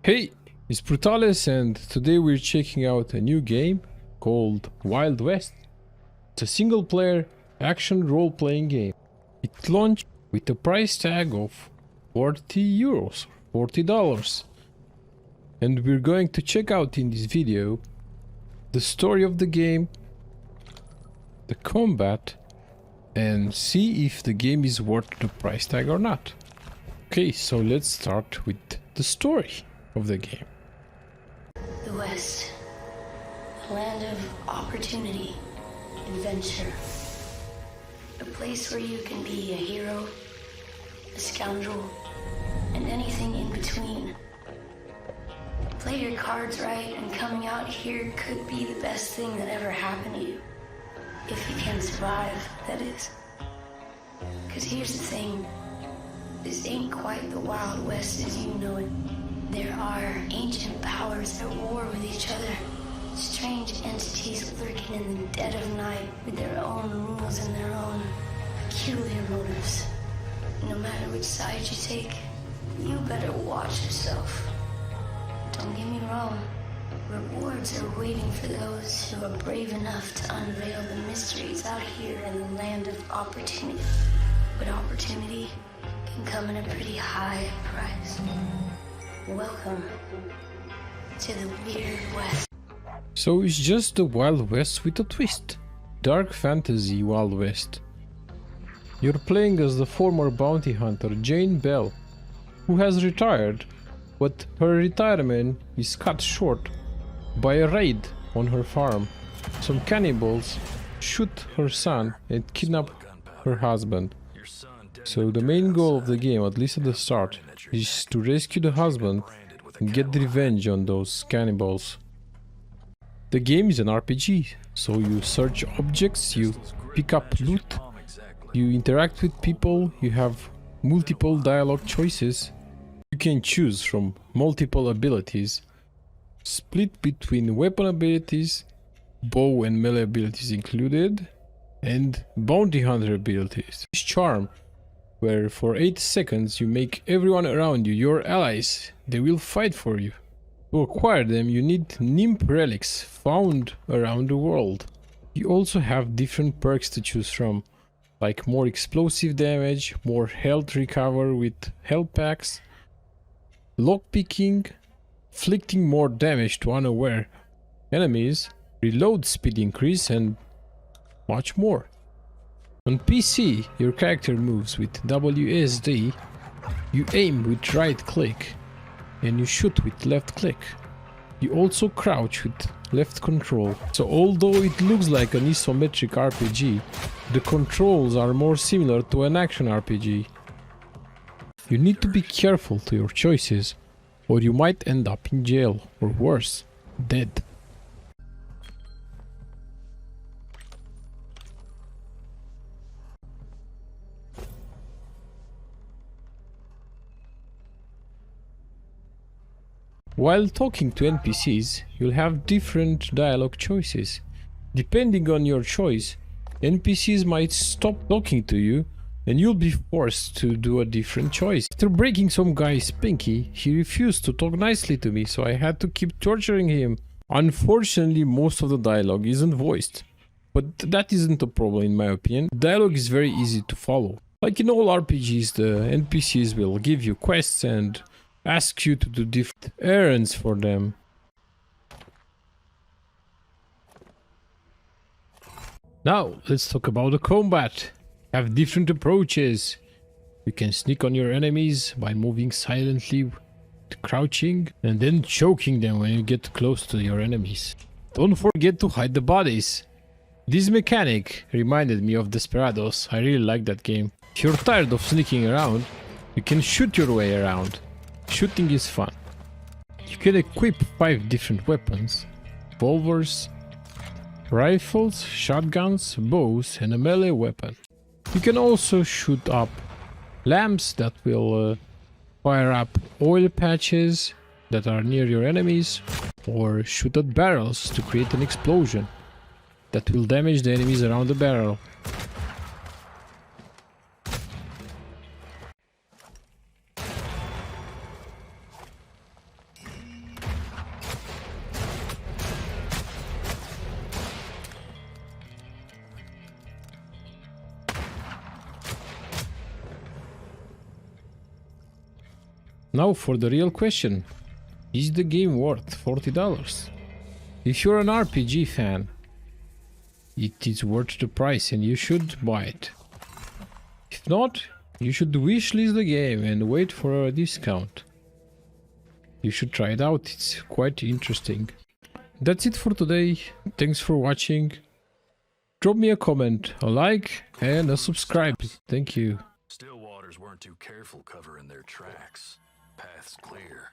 Hey, it's Brutalis and today we're checking out a new game called Wild West. It's a single player action role-playing game. It launched with a price tag of 40 euros, $40. And we're going to check out in this video the story of the game, the combat, and see if the game is worth the price tag or not. Okay, so let's start with the story of the game. The West, a land of opportunity, adventure, a place where you can be a hero, a scoundrel, and anything in between. Play your cards right, and coming out here could be the best thing that ever happened to you. If you can survive, that is. Because here's the thing, this ain't quite the Wild West as you know it. There are ancient powers at war with each other. Strange entities lurking in the dead of night with their own rules and their own peculiar motives. No matter which side you take, you better watch yourself. Don't get me wrong. Rewards are waiting for those who are brave enough to unveil the mysteries out here in the land of opportunity. But opportunity can come at a pretty high price. Welcome to the Weird West. So it's just the Wild West with a twist. Dark fantasy Wild West. You're playing as the former bounty hunter Jane Bell, who has retired, but her retirement is cut short by a raid on her farm. Some cannibals shoot her son and kidnap her husband. So the main goal of the game, at least at the start, is to rescue the husband and get revenge on those cannibals. The game is an RPG, so you search objects, you pick up loot, you interact with people, you have multiple dialogue choices. You can choose from multiple abilities, split between weapon abilities, bow and melee abilities included, and bounty hunter abilities. Charm, where for 8 seconds you make everyone around you your allies. They will fight for you. To acquire them you need nymph relics found around the world. You also have different perks to choose from, like more explosive damage, more health recover with health packs, lockpicking, inflicting more damage to unaware enemies, reload speed increase, and much more. On PC, your character moves with WSD, you aim with right click, and you shoot with left click. You also crouch with left control. So although it looks like an isometric RPG, the controls are more similar to an action RPG. You need to be careful to your choices, or you might end up in jail, or worse, dead. While talking to NPCs, you'll have different dialogue choices. Depending on your choice, NPCs might stop talking to you and you'll be forced to do a different choice. After breaking some guy's pinky, he refused to talk nicely to me, so I had to keep torturing him. Unfortunately, most of the dialogue isn't voiced, but that isn't a problem in my opinion. The dialogue is very easy to follow. Like in all RPGs, the NPCs will give you quests and ask you to do different errands for them. Now, let's talk about the combat. Have different approaches. You can sneak on your enemies by moving silently, crouching, and then choking them when you get close to your enemies. Don't forget to hide the bodies. This mechanic reminded me of Desperados. I really like that game. If you're tired of sneaking around, you can shoot your way around. Shooting is fun. You can equip 5 different weapons: revolvers, rifles, shotguns, bows, and a melee weapon. You can also shoot up lamps that will fire up oil patches that are near your enemies, or shoot at barrels to create an explosion that will damage the enemies around the barrel. Now for the real question. Is the game worth $40? If you're an RPG fan, it is worth the price and you should buy it. If not, you should wishlist the game and wait for a discount. You should try it out, it's quite interesting. That's it for today, thanks for watching. Drop me a comment, a like and a subscribe. Thank you. Stillwaters weren't too careful covering their tracks. Path's clear.